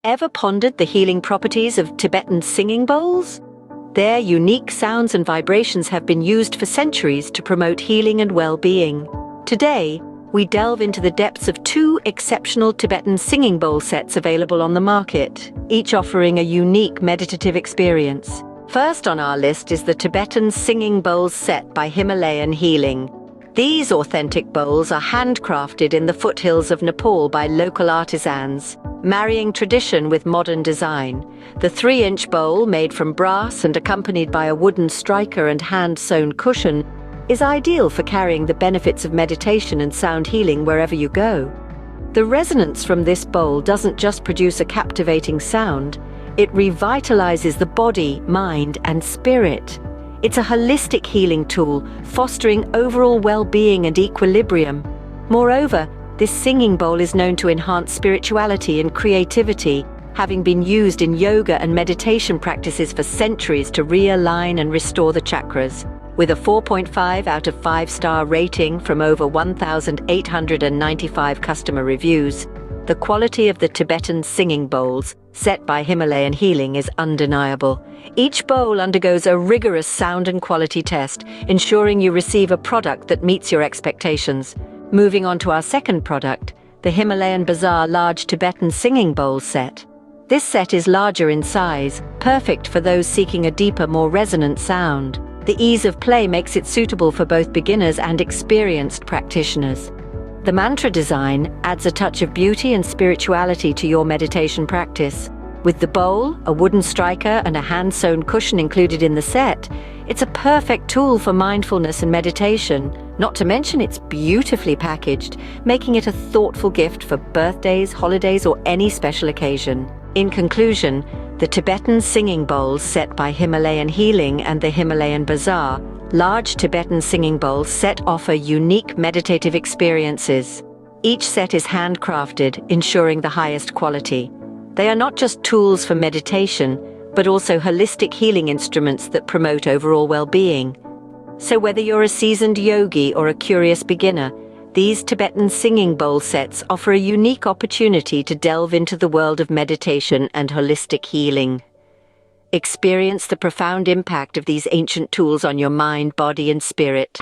ever pondered the healing properties of Tibetan singing bowls? Their unique sounds and vibrations have been used for centuries to promote healing and well-being. Today, we delve into the depths of two exceptional Tibetan singing bowl sets available on the market, each offering a unique meditative experience. First on our list is the Tibetan Singing Bowls set by Himalayan Healing. These authentic bowls are handcrafted in the foothills of Nepal by local artisans, marrying tradition with modern design. The 3-inch bowl, made from brass and accompanied by a wooden striker and hand-sewn cushion, is ideal for carrying the benefits of meditation and sound healing wherever you go. The resonance from this bowl doesn't just produce a captivating sound, it revitalizes the body, mind, and spirit. It's a holistic healing tool, fostering overall well-being and equilibrium. Moreover, this singing bowl is known to enhance spirituality and creativity, having been used in yoga and meditation practices for centuries to realign and restore the chakras. With a 4.5 out of 5-star rating from over 1,895 customer reviews, the quality of the Tibetan singing bowls, set by Himalayan Healing, is undeniable. Each bowl undergoes a rigorous sound and quality test, ensuring you receive a product that meets your expectations. Moving on to our second product, the Himalayan Bazaar Large Tibetan Singing Bowl Set. This set is larger in size, perfect for those seeking a deeper, more resonant sound. The ease of play makes it suitable for both beginners and experienced practitioners. The mantra design adds a touch of beauty and spirituality to your meditation practice. With the bowl, a wooden striker, and a hand-sewn cushion included in the set, it's a perfect tool for mindfulness and meditation. Not to mention it's beautifully packaged, making it a thoughtful gift for birthdays, holidays, or any special occasion. In conclusion, the Tibetan Singing Bowls set by Himalayan Healing and the Himalayan Bazaar Large Tibetan Singing Bowls set offer unique meditative experiences. Each set is handcrafted, ensuring the highest quality. They are not just tools for meditation, but also holistic healing instruments that promote overall well-being. So whether you're a seasoned yogi or a curious beginner, these Tibetan singing bowl sets offer a unique opportunity to delve into the world of meditation and holistic healing. Experience the profound impact of these ancient tools on your mind, body, and spirit.